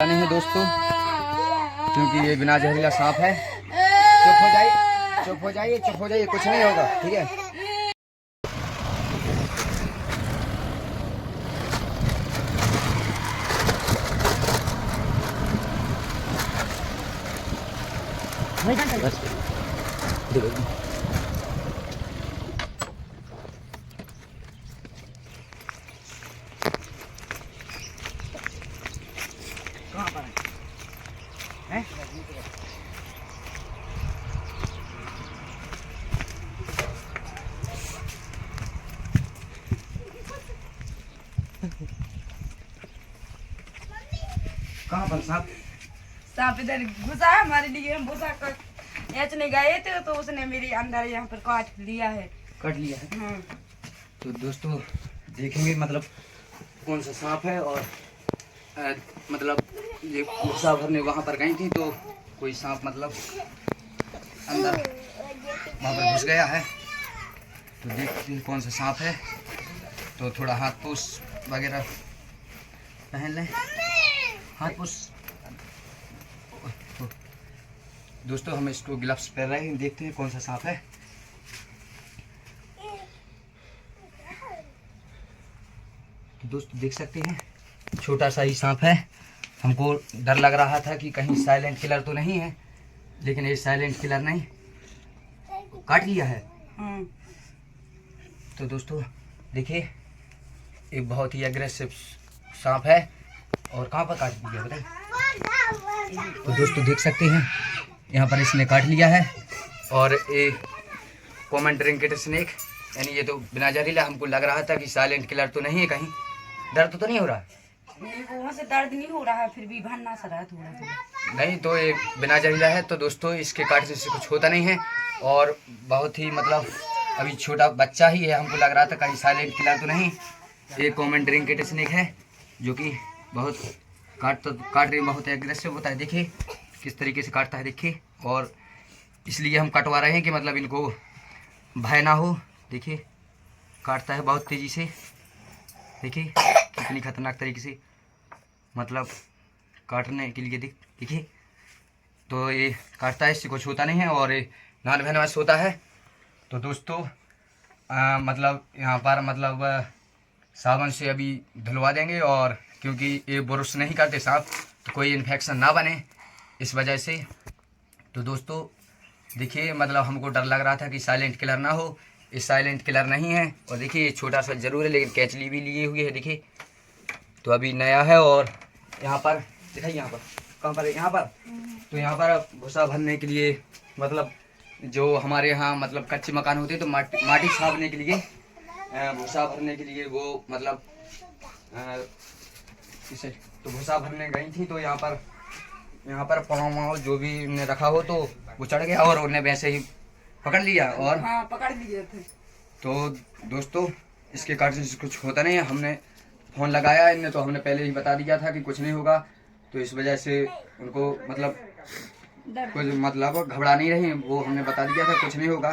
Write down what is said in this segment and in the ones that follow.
नहीं है दोस्तों, क्योंकि ये बिना जहरीला सांप है। चुप हो जाइए, चुप हो जाइए, चुप हो जाइए, कुछ नहीं होगा, ठीक है। बस कहाँ पर है? कहाँ पर सांप? सांप इधर घुसा है हमारे लिए। हम घुसा कर बेचने गए थे तो उसने मेरी अंदर यहाँ पर काट लिया है। कट लिया है। हाँ। तो दोस्तों देखेंगे मतलब कौन सा सांप है। और मतलब ये भूसा भरने वहाँ पर गई थी तो कोई सांप मतलब अंदर वहाँ पर घुस गया है। तो देखते हैं कौन सा सांप है। तो थोड़ा हाथ पूछ वगैरह पहन लें, हाथ पूछ। तो दोस्तों हम इसको ग्लव्स पहन रहे हैं, देखते हैं कौन सा सांप है। दोस्तों देख सकते हैं छोटा सा ही सांप है। हमको डर लग रहा था कि कहीं साइलेंट किलर तो नहीं है, लेकिन ये साइलेंट किलर नहीं, काट लिया है। हाँ। तो दोस्तों देखिए एक बहुत ही एग्रेसिव सांप है। और कहाँ पर काट दिया बताइए। तो दोस्तों देख सकते हैं यहाँ पर इसने काट लिया है। और ये कॉमन ट्रिंकेट स्नेक, यानी ये तो बिना जहरीला। हमको लग रहा था कि साइलेंट किलर तो नहीं है, कहीं दर्द तो नहीं हो रहा। मेरे को वहाँ से दर्द नहीं हो रहा है, फिर भी भरना सा रहा है थोड़ा थोड़ा। नहीं तो ये बिना जहरीला है। तो दोस्तों इसके काटने से कुछ होता नहीं है। और बहुत ही मतलब अभी छोटा बच्चा ही है, हमको लग रहा था कहीं साइलेंट किलर तो नहीं। ये कॉमन ड्रिंकेट स्नेक है जो कि बहुत काट रही, बहुत एग्रेसिव होता है। देखिए किस तरीके से काटता है, देखिए। और इसलिए हम कटवा रहे हैं कि मतलब इनको भय ना हो। देखिए काटता है बहुत तेज़ी से, देखिए कितनी खतरनाक तरीके से मतलब काटने के लिए देखिए। तो ये काटता है, इससे कुछ होता नहीं है। और ये नान बहन में सोता है। तो दोस्तों मतलब यहाँ पर मतलब साबुन से अभी धुलवा देंगे। और क्योंकि ये ब्रश नहीं करते सांप, तो कोई इन्फेक्शन ना बने इस वजह से। तो दोस्तों देखिए मतलब हमको डर लग रहा था कि साइलेंट किलर ना हो, ये साइलेंट किलर नहीं है। और देखिए ये छोटा सा ज़रूर है, लेकिन कैचली भी लिए हुई है, देखिए। तो अभी नया है। और यहाँ पर दिखाइए, यहाँ पर कहाँ पर है, यहाँ पर। तो यहाँ पर भूसा भरने के लिए मतलब जो हमारे यहाँ मतलब कच्चे मकान होते हैं तो माटी छापने के लिए, भूसा भरने के लिए वो मतलब इसे तो भूसा भरने गई थी। तो यहाँ पर पाँव जो भी उन्हें रखा हो तो वो चढ़ गया और उन्हें वैसे ही पकड़ लिया। और हाँ, पकड़ लिए थे। तो दोस्तों इसके काटने से कुछ होता नहीं है। हमने फ़ोन लगाया इनने, तो हमने पहले ही बता दिया था कि कुछ नहीं होगा। तो इस वजह से उनको मतलब कुछ मतलब घबरा नहीं रही, वो हमने बता दिया था कुछ नहीं होगा।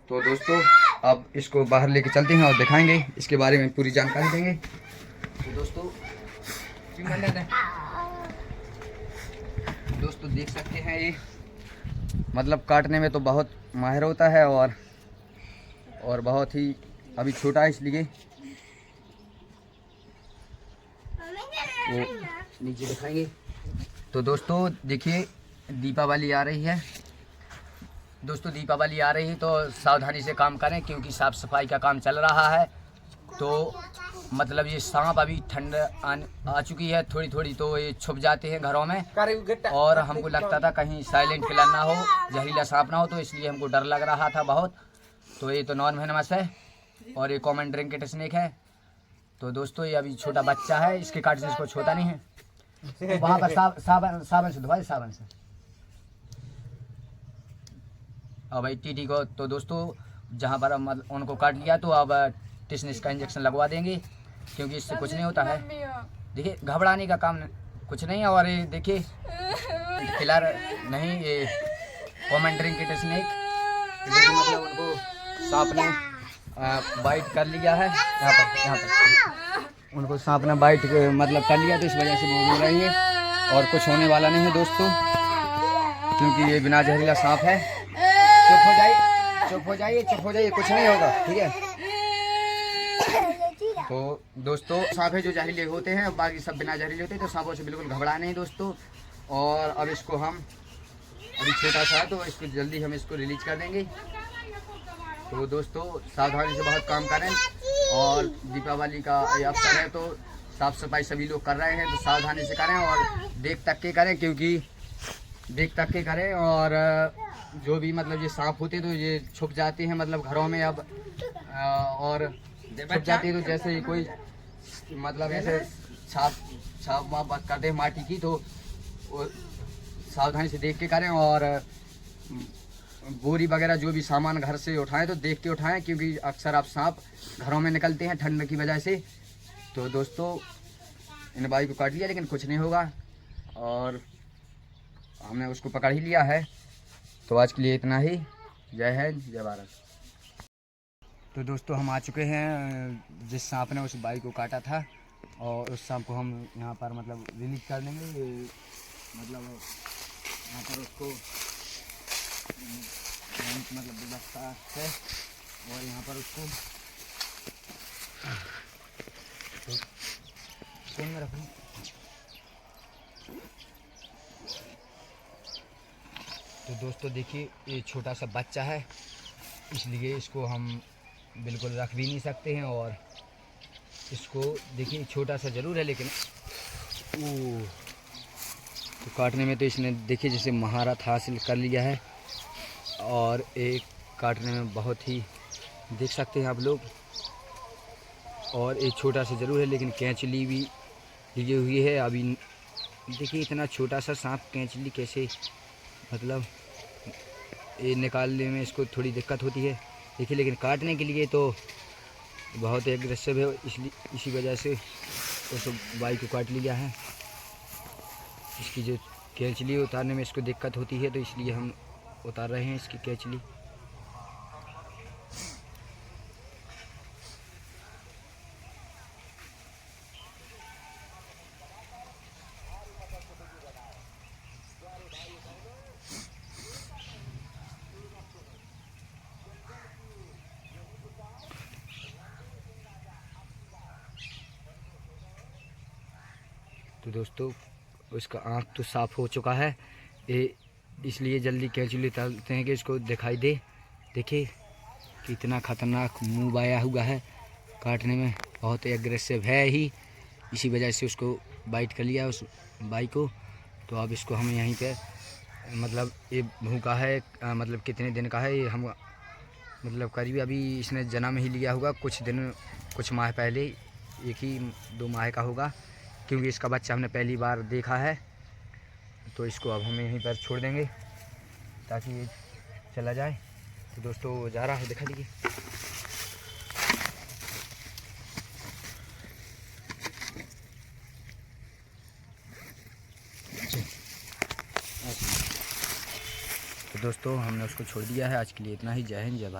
तो दोस्तों अब इसको बाहर लेके चलते हैं और दिखाएंगे, इसके बारे में पूरी जानकारी देंगे। तो दोस्तों देख सकते हैं ये मतलब काटने में तो बहुत माहिर होता है। और बहुत ही अभी छोटा है, इसलिए वो नीचे दिखाएंगे। तो दोस्तों देखिए दीपावली आ रही है। दोस्तों दीपावली आ रही है तो सावधानी से काम करें, क्योंकि साफ़ सफाई का काम चल रहा है। तो मतलब ये सांप अभी ठंड आ चुकी है थोड़ी थोड़ी, तो ये छुप जाते हैं घरों में। और हमको लगता था कहीं साइलेंट किलर ना हो, जहरीला सांप ना हो, तो इसलिए हमको डर लग रहा था बहुत। तो ये तो नॉन वेनमस है और ये कॉमन ड्रिंकेट स्नेक है। तो दोस्तों ये अभी छोटा बच्चा है, इसके काटने से कुछ होता नहीं है। तो वहाँ पर साबुन से धोवा, साबुन से। और भाई टीटी को तो दोस्तों जहाँ पर उनको काट लिया तो अब टिटनेस का इंजेक्शन लगवा देंगे, क्योंकि इससे कुछ नहीं होता है। देखिए घबराने का काम कुछ नहीं है। और ये देखिए किलर नहीं, ये कॉमन ड्रिंकेट स्नेक, मतलब उनको सांप ने बाइट कर लिया है। यहाँ पर उनको सांप ने बाइट मतलब कर लिया, तो इस वजह से वो रो रही है। और कुछ होने वाला नहीं है दोस्तों, क्योंकि ये बिना जहरीला सांप है। चुप हो जाइए, चुप हो जाइए, चुप हो जाइए, कुछ नहीं होगा, ठीक है। तो दोस्तों सांप है जो जहरीले होते हैं, बाकी सब बिना जहरीले होते हैं, तो सांपों से बिल्कुल घबरा नहीं दोस्तों। और अब इसको हम, अभी छोटा सा है तो इसको जल्दी हम इसको रिलीज कर देंगे। तो दोस्तों सावधानी से बहुत काम करें, और दीपावली का ये अवसर है तो साफ सफाई सभी लोग कर रहे हैं, तो सावधानी से करें और देख तक के करें, क्योंकि देख तक के करें। और जो भी मतलब ये सांप होते तो ये छुप जाते हैं मतलब घरों में अब, और छुप जाते हैं तो जैसे कोई मतलब ऐसे छाप वाप करते हैं माटी की, तो वो सावधानी से देख के करें। और बोरी वगैरह जो भी सामान घर से उठाएं तो देख के उठाएं, क्योंकि अक्सर आप सांप घरों में निकलते हैं ठंड की वजह से। तो दोस्तों इन भाई को काट लिया लेकिन कुछ नहीं होगा, और हमने उसको पकड़ ही लिया है। तो आज के लिए इतना ही। जय हिंद, जय भारत। तो दोस्तों हम आ चुके हैं, जिस सांप ने उस बाई को काटा था, और उस सांप को हम यहाँ पर मतलब रिलीज कर देंगे। मतलब यहाँ पर उसको मतलब व्यवस्था है, और यहाँ पर उसको तो में रखूँ। तो दोस्तों देखिए ये छोटा सा बच्चा है, इसलिए इसको हम बिल्कुल रख भी नहीं सकते हैं। और इसको देखिए छोटा सा ज़रूर है, लेकिन तो काटने में तो इसने देखिए जैसे महारत हासिल कर लिया है, और एक काटने में बहुत ही देख सकते हैं आप लोग। और एक छोटा सा ज़रूर है, लेकिन कैंचली भी लगी हुई है। अभी देखिए इतना छोटा सा सांप कैंचली कैसे मतलब ये निकालने में इसको थोड़ी दिक्कत होती है देखिए, लेकिन काटने के लिए तो बहुत एग्रेसिव है, इसलिए इसी वजह से उस बाई को काट लिया है। इसकी जो कैंचली उतारने में इसको दिक्कत होती है, तो इसलिए हम उतार रहे हैं इसकी कैंचली। तो दोस्तों उसका आँख तो साफ़ हो चुका है, ये इसलिए जल्दी कैंचली डालते हैं कि इसको दिखाई दे। देखिए कितना ख़तरनाक मुंह बाया हुआ है, काटने में बहुत एग्रेसिव है ही, इसी वजह से उसको बाइट कर लिया उस बाई को। तो अब इसको हम यहीं पे मतलब ये भूखा है, मतलब कितने दिन का है ये, हम मतलब करीब अभी इसने जन्म ही लिया होगा कुछ माह पहले, 1-2 माह का होगा, क्योंकि इसका बच्चा हमने पहली बार देखा है। तो इसको अब हम यहीं पर छोड़ देंगे ताकि ये चला जाए। तो दोस्तों जा रहा है, दिखा दीजिए। तो दोस्तों हमने उसको छोड़ दिया है। आज के लिए इतना ही। जय हिंद, जय भारत।